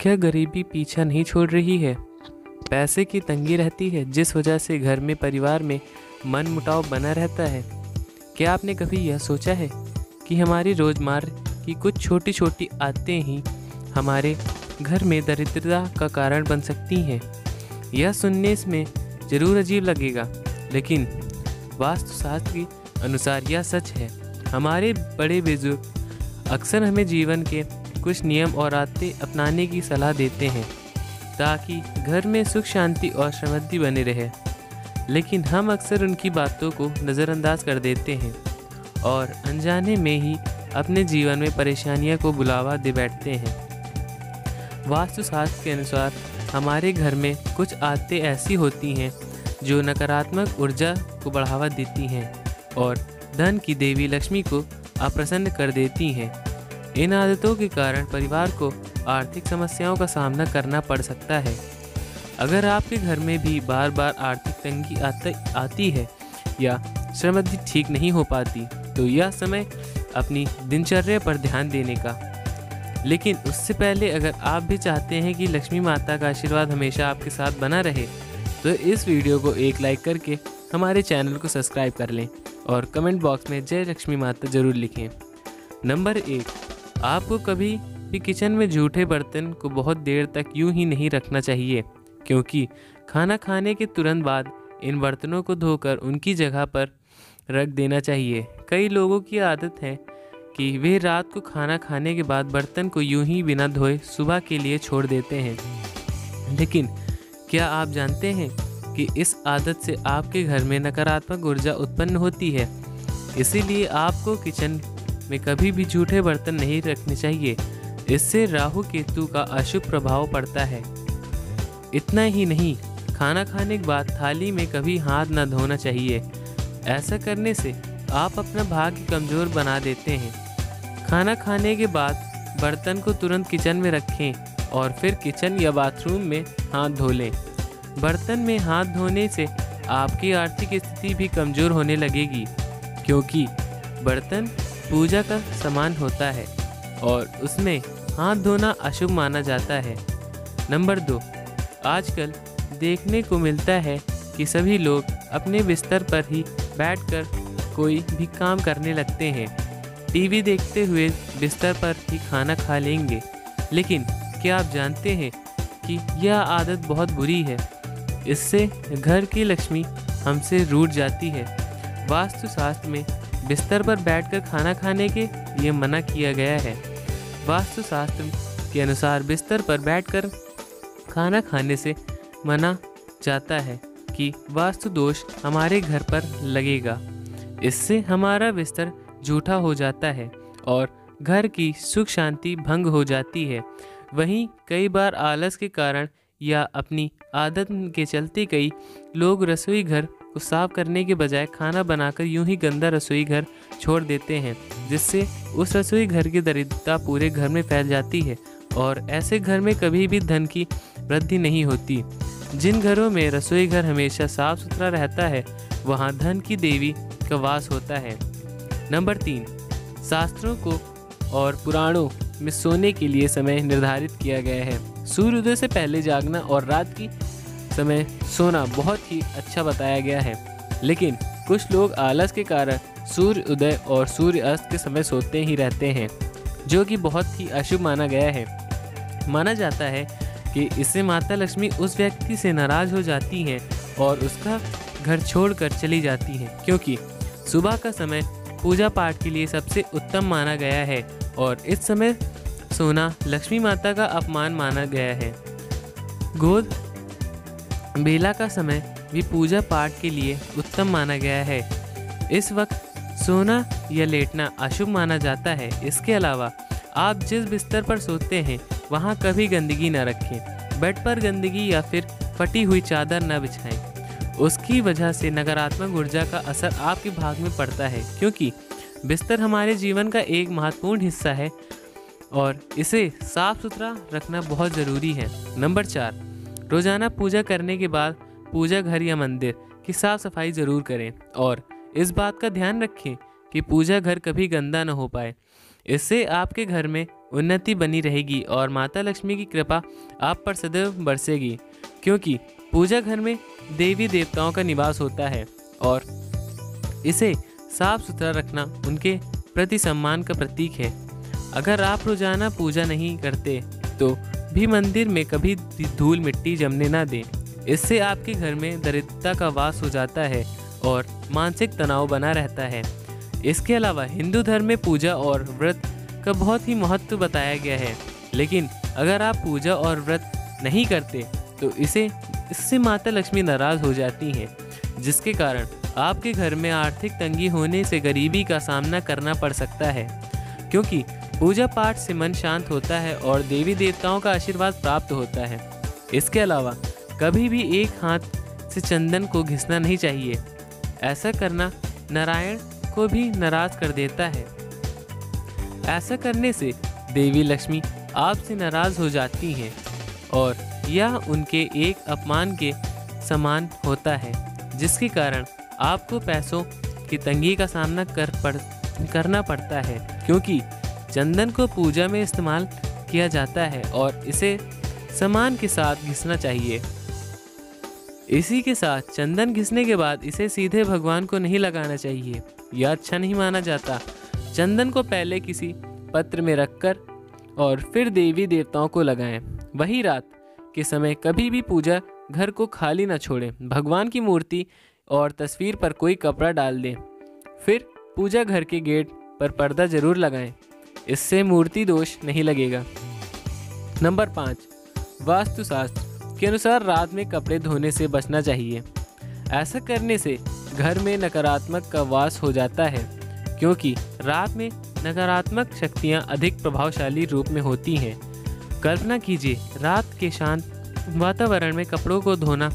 क्या गरीबी पीछा नहीं छोड़ रही है? पैसे की तंगी रहती है जिस वजह से घर में परिवार में मन मुटाव बना रहता है। क्या आपने कभी यह सोचा है कि हमारी रोज़मर्रा की कुछ छोटी छोटी आदतें ही हमारे घर में दरिद्रता का कारण बन सकती हैं? यह सुनने में ज़रूर अजीब लगेगा, लेकिन वास्तुशास्त्र के अनुसार यह सच है। हमारे बड़े बुजुर्ग अक्सर हमें जीवन के कुछ नियम और आदतें अपनाने की सलाह देते हैं ताकि घर में सुख शांति और समृद्धि बने रहे, लेकिन हम अक्सर उनकी बातों को नज़रअंदाज कर देते हैं और अनजाने में ही अपने जीवन में परेशानियों को बुलावा दे बैठते हैं। वास्तुशास्त्र के अनुसार हमारे घर में कुछ आदतें ऐसी होती हैं जो नकारात्मक ऊर्जा को बढ़ावा देती हैं और धन की देवी लक्ष्मी को अप्रसन्न कर देती हैं। इन आदतों के कारण परिवार को आर्थिक समस्याओं का सामना करना पड़ सकता है। अगर आपके घर में भी बार बार आर्थिक तंगी आती है या समृद्धि ठीक नहीं हो पाती, तो यह समय अपनी दिनचर्या पर ध्यान देने का। लेकिन उससे पहले अगर आप भी चाहते हैं कि लक्ष्मी माता का आशीर्वाद हमेशा आपके साथ बना रहे, तो इस वीडियो को एक लाइक करके हमारे चैनल को सब्सक्राइब कर लें और कमेंट बॉक्स में जय लक्ष्मी माता ज़रूर लिखें। नंबर 1, आपको कभी भी किचन में जूठे बर्तन को बहुत देर तक यूं ही नहीं रखना चाहिए, क्योंकि खाना खाने के तुरंत बाद इन बर्तनों को धोकर उनकी जगह पर रख देना चाहिए। कई लोगों की आदत है कि वे रात को खाना खाने के बाद बर्तन को यूं ही बिना धोए सुबह के लिए छोड़ देते हैं, लेकिन क्या आप जानते हैं कि इस आदत से आपके घर में नकारात्मक ऊर्जा उत्पन्न होती है? इसीलिए आपको किचन में कभी भी जूठे बर्तन नहीं रखने चाहिए। इससे राहु केतु का अशुभ प्रभाव पड़ता है। इतना ही नहीं, खाना खाने के बाद थाली में कभी हाथ न धोना चाहिए। ऐसा करने से आप अपना भाग्य कमज़ोर बना देते हैं। खाना खाने के बाद बर्तन को तुरंत किचन में रखें और फिर किचन या बाथरूम में हाथ धो लें। बर्तन में हाथ धोने से आपकी आर्थिक स्थिति भी कमज़ोर होने लगेगी, क्योंकि बर्तन पूजा का सामान होता है और उसमें हाथ धोना अशुभ माना जाता है। नंबर 2, आजकल देखने को मिलता है कि सभी लोग अपने बिस्तर पर ही बैठकर कोई भी काम करने लगते हैं। टीवी देखते हुए बिस्तर पर ही खाना खा लेंगे, लेकिन क्या आप जानते हैं कि यह आदत बहुत बुरी है? इससे घर की लक्ष्मी हमसे रूठ जाती है। वास्तुशास्त्र में बिस्तर पर बैठकर खाना खाने के लिए मना किया गया है। वास्तुशास्त्र के अनुसार बिस्तर पर बैठकर खाना खाने से मना जाता है कि वास्तु दोष हमारे घर पर लगेगा। इससे हमारा बिस्तर झूठा हो जाता है और घर की सुख शांति भंग हो जाती है। वहीं कई बार आलस के कारण या अपनी आदत के चलते कई लोग रसोई घर को साफ करने के बजाय खाना बनाकर यूं ही गंदा रसोई घर छोड़ देते हैं, जिससे उस रसोई घर की दरिद्रता पूरे घर में फैल जाती है और ऐसे घर में कभी भी धन की वृद्धि नहीं होती। जिन घरों में रसोई घर हमेशा साफ सुथरा रहता है, वहां धन की देवी का वास होता है। नंबर 3, शास्त्रों को और पुराणों में सोने के लिए समय निर्धारित किया गया है। सूर्योदय से पहले जागना और रात की समय सोना बहुत ही अच्छा बताया गया है, लेकिन कुछ लोग आलस के कारण सूर्य उदय और सूर्य अस्त के समय सोते ही रहते हैं, जो कि बहुत ही अशुभ माना गया है। माना जाता है कि इससे माता लक्ष्मी उस व्यक्ति से नाराज हो जाती हैं और उसका घर छोड़कर चली जाती हैं, क्योंकि सुबह का समय पूजा पाठ के लिए सबसे उत्तम माना गया है और इस समय सोना लक्ष्मी माता का अपमान माना गया है। गोद बेला का समय भी पूजा पाठ के लिए उत्तम माना गया है। इस वक्त सोना या लेटना अशुभ माना जाता है। इसके अलावा आप जिस बिस्तर पर सोते हैं वहां कभी गंदगी न रखें। बेड पर गंदगी या फिर फटी हुई चादर न बिछाएं। उसकी वजह से नकारात्मक ऊर्जा का असर आपके भाग में पड़ता है, क्योंकि बिस्तर हमारे जीवन का एक महत्वपूर्ण हिस्सा है और इसे साफ सुथरा रखना बहुत ज़रूरी है। नंबर 4, रोज़ाना पूजा करने के बाद पूजा घर या मंदिर की साफ़ सफाई ज़रूर करें और इस बात का ध्यान रखें कि पूजा घर कभी गंदा न हो पाए। इससे आपके घर में उन्नति बनी रहेगी और माता लक्ष्मी की कृपा आप पर सदैव बरसेगी, क्योंकि पूजा घर में देवी देवताओं का निवास होता है और इसे साफ सुथरा रखना उनके प्रति सम्मान का प्रतीक है। अगर आप रोजाना पूजा नहीं करते तो भी मंदिर में कभी धूल मिट्टी जमने ना दें। इससे आपके घर में दरिद्रता का वास हो जाता है और मानसिक तनाव बना रहता है। इसके अलावा हिंदू धर्म में पूजा और व्रत का बहुत ही महत्व बताया गया है, लेकिन अगर आप पूजा और व्रत नहीं करते तो इससे माता लक्ष्मी नाराज हो जाती हैं, जिसके कारण आपके घर में आर्थिक तंगी होने से गरीबी का सामना करना पड़ सकता है, क्योंकि पूजा पाठ से मन शांत होता है और देवी देवताओं का आशीर्वाद प्राप्त होता है। इसके अलावा कभी भी एक हाथ से चंदन को घिसना नहीं चाहिए। ऐसा करना नारायण को भी नाराज कर देता है। ऐसा करने से देवी लक्ष्मी आपसे नाराज हो जाती हैं और यह उनके एक अपमान के समान होता है, जिसके कारण आपको पैसों की तंगी का सामना करना पड़ता है, क्योंकि चंदन को पूजा में इस्तेमाल किया जाता है और इसे सम्मान के साथ घिसना चाहिए। इसी के साथ चंदन घिसने के बाद इसे सीधे भगवान को नहीं लगाना चाहिए, यह अच्छा नहीं माना जाता। चंदन को पहले किसी पत्र में रखकर और फिर देवी देवताओं को लगाएं। वही रात के समय कभी भी पूजा घर को खाली न छोड़ें। भगवान की मूर्ति और तस्वीर पर कोई कपड़ा डाल दें। फिर पूजा घर के गेट पर पर्दा जरूर लगाएं, इससे मूर्ति दोष नहीं लगेगा। नंबर 5, वास्तुशास्त्र के अनुसार रात में कपड़े धोने से बचना चाहिए। ऐसा करने से घर में नकारात्मक का वास हो जाता है, क्योंकि रात में नकारात्मक शक्तियां अधिक प्रभावशाली रूप में होती हैं। कल्पना कीजिए, रात के शांत वातावरण में कपड़ों को धोना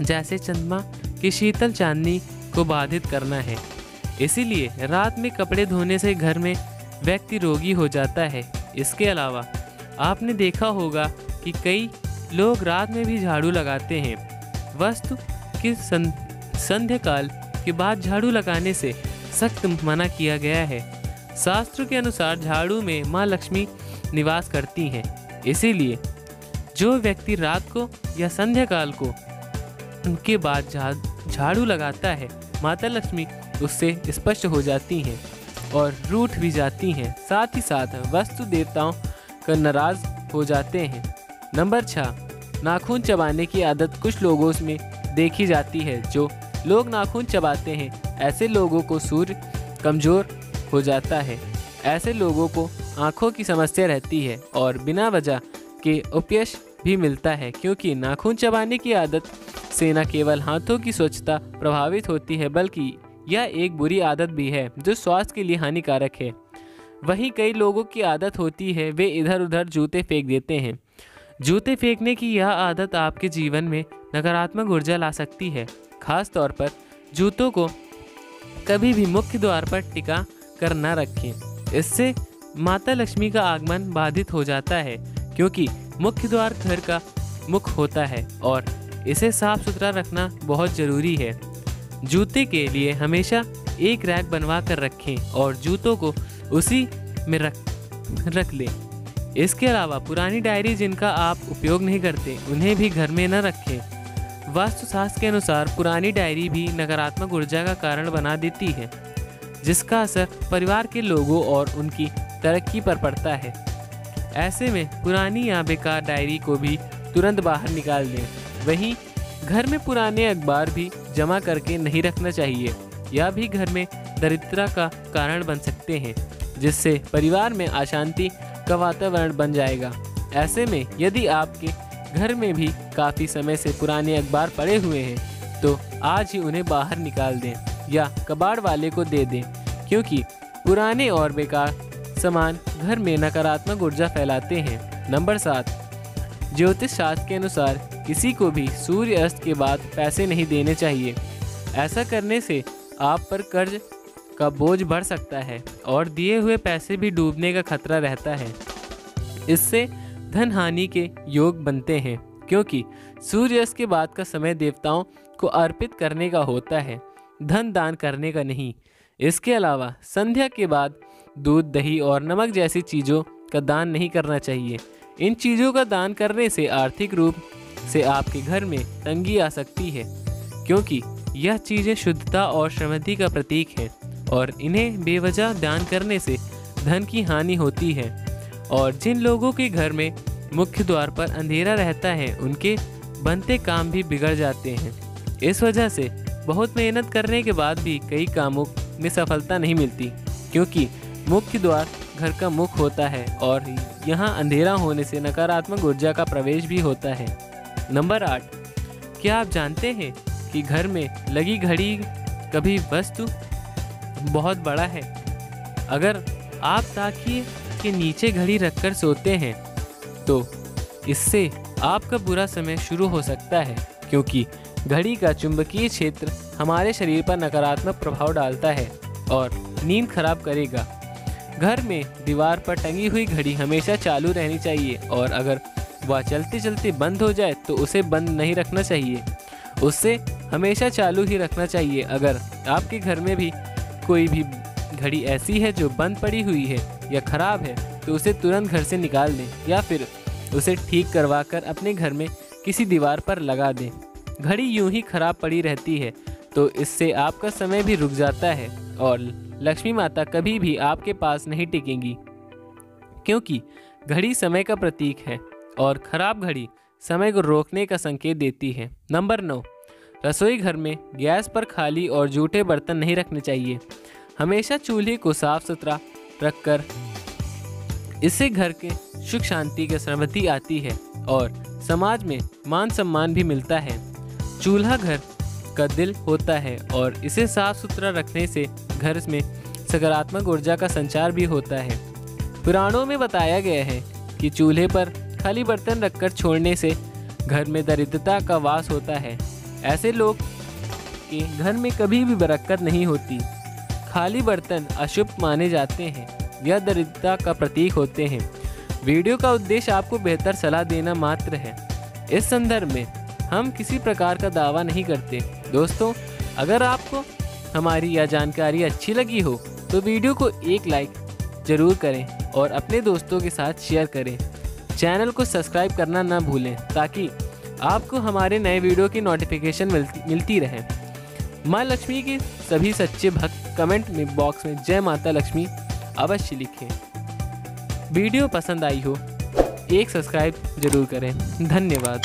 जैसे चंद्रमा की शीतल चांदनी को बाधित करना है। इसीलिए रात में कपड़े धोने से घर में व्यक्ति रोगी हो जाता है। इसके अलावा आपने देखा होगा कि कई लोग रात में भी झाड़ू लगाते हैं। वास्तु के संध्या काल के बाद झाड़ू लगाने से सख्त मना किया गया है। शास्त्रों के अनुसार झाड़ू में माँ लक्ष्मी निवास करती हैं, इसीलिए जो व्यक्ति रात को या संध्या काल को उनके बाद झाड़ू लगाता है, माता लक्ष्मी उससे स्पष्ट हो जाती हैं और रूठ भी जाती हैं। साथ ही साथ वास्तु देवताओं का नाराज हो जाते हैं। नंबर 6, नाखून चबाने की आदत कुछ लोगों में देखी जाती है। जो लोग नाखून चबाते हैं, ऐसे लोगों को सूर्य कमजोर हो जाता है। ऐसे लोगों को आँखों की समस्या रहती है और बिना वजह के अपयश भी मिलता है, क्योंकि नाखून चबाने की आदत से न केवल हाथों की स्वच्छता प्रभावित होती है, बल्कि यह एक बुरी आदत भी है जो स्वास्थ्य के लिए हानिकारक है। वहीं कई लोगों की आदत होती है, वे इधर उधर जूते फेंक देते हैं। जूते फेंकने की यह आदत आपके जीवन में नकारात्मक ऊर्जा ला सकती है। खास तौर पर जूतों को कभी भी मुख्य द्वार पर टिका कर न रखें। इससे माता लक्ष्मी का आगमन बाधित हो जाता है, क्योंकि मुख्य द्वार घर का मुख होता है और इसे साफ सुथरा रखना बहुत ज़रूरी है। जूते के लिए हमेशा एक रैक बनवा कर रखें और जूतों को उसी में रख लें। इसके अलावा पुरानी डायरी जिनका आप उपयोग नहीं करते, उन्हें भी घर में न रखें। वास्तुशास्त्र के अनुसार पुरानी डायरी भी नकारात्मक ऊर्जा का कारण बना देती है, जिसका असर परिवार के लोगों और उनकी तरक्की पर पड़ता है। ऐसे में पुरानी या बेकार डायरी को भी तुरंत बाहर निकाल दें। वहीं घर में पुराने अखबार भी जमा करके नहीं रखना चाहिए। यह भी घर में दरिद्रता का कारण बन सकते हैं, जिससे परिवार में अशांति का वातावरण बन जाएगा। ऐसे में यदि आपके घर में भी काफ़ी समय से पुराने अखबार पड़े हुए हैं, तो आज ही उन्हें बाहर निकाल दें या कबाड़ वाले को दे दें, क्योंकि पुराने और बेकार सामान घर में नकारात्मक ऊर्जा फैलाते हैं। नंबर 7, ज्योतिष शास्त्र के अनुसार किसी को भी सूर्य अस्त के बाद पैसे नहीं देने चाहिए। ऐसा करने से आप पर कर्ज का बोझ बढ़ सकता है और दिए हुए पैसे भी डूबने का खतरा रहता है। इससे धन हानि के योग बनते हैं, क्योंकि सूर्यास्त के बाद का समय देवताओं को अर्पित करने का होता है, धन दान करने का नहीं। इसके अलावा संध्या के बाद दूध, दही और नमक जैसी चीज़ों का दान नहीं करना चाहिए। इन चीज़ों का दान करने से आर्थिक रूप से आपके घर में तंगी आ सकती है, क्योंकि यह चीज़ें शुद्धता और समृद्धि का प्रतीक हैं और इन्हें बेवजह दान करने से धन की हानि होती है। और जिन लोगों के घर में मुख्य द्वार पर अंधेरा रहता है उनके बनते काम भी बिगड़ जाते हैं। इस वजह से बहुत मेहनत करने के बाद भी कई कामों में सफलता नहीं मिलती, क्योंकि मुख्य द्वार घर का मुख होता है और यहाँ अंधेरा होने से नकारात्मक ऊर्जा का प्रवेश भी होता है। नंबर 8, क्या आप जानते हैं कि घर में लगी घड़ी कभी वस्तु बहुत बड़ा है? अगर आप ताकिए के नीचे घड़ी रखकर सोते हैं तो इससे आपका बुरा समय शुरू हो सकता है, क्योंकि घड़ी का चुंबकीय क्षेत्र हमारे शरीर पर नकारात्मक प्रभाव डालता है और नींद खराब करेगा। घर में दीवार पर टंगी हुई घड़ी हमेशा चालू रहनी चाहिए और अगर वह चलते चलते बंद हो जाए तो उसे बंद नहीं रखना चाहिए, उससे हमेशा चालू ही रखना चाहिए। अगर आपके घर में भी कोई भी घड़ी ऐसी है जो बंद पड़ी हुई है या ख़राब है तो उसे तुरंत घर से निकाल दें या फिर उसे ठीक करवा कर अपने घर में किसी दीवार पर लगा दें। घड़ी यूं ही ख़राब पड़ी रहती है तो इससे आपका समय भी रुक जाता है और लक्ष्मी माता कभी भी आपके पास नहीं टिकेंगी, क्योंकि घड़ी समय का प्रतीक है और ख़राब घड़ी समय को रोकने का संकेत देती है। नंबर 9, रसोई घर में गैस पर खाली और जूठे बर्तन नहीं रखने चाहिए। हमेशा चूल्हे को साफ सुथरा रखकर इससे घर के सुख शांति की समृद्धि आती है और समाज में मान सम्मान भी मिलता है। चूल्हा घर का दिल होता है और इसे साफ सुथरा रखने से घर में सकारात्मक ऊर्जा का संचार भी होता है। पुराणों में बताया गया है कि चूल्हे पर खाली बर्तन रखकर छोड़ने से घर में दरिद्रता का वास होता है। ऐसे लोग के घर में कभी भी बरकत नहीं होती। खाली बर्तन अशुभ माने जाते हैं, यह दरिद्रता का प्रतीक होते हैं। वीडियो का उद्देश्य आपको बेहतर सलाह देना मात्र है। इस संदर्भ में हम किसी प्रकार का दावा नहीं करते। दोस्तों, अगर आपको हमारी यह जानकारी अच्छी लगी हो तो वीडियो को एक लाइक ज़रूर करें और अपने दोस्तों के साथ शेयर करें। चैनल को सब्सक्राइब करना ना भूलें ताकि आपको हमारे नए वीडियो की नोटिफिकेशन मिलती रहे। माँ लक्ष्मी के सभी सच्चे भक्त कमेंट में बॉक्स में जय माता लक्ष्मी अवश्य लिखें। वीडियो पसंद आई हो एक सब्सक्राइब जरूर करें। धन्यवाद।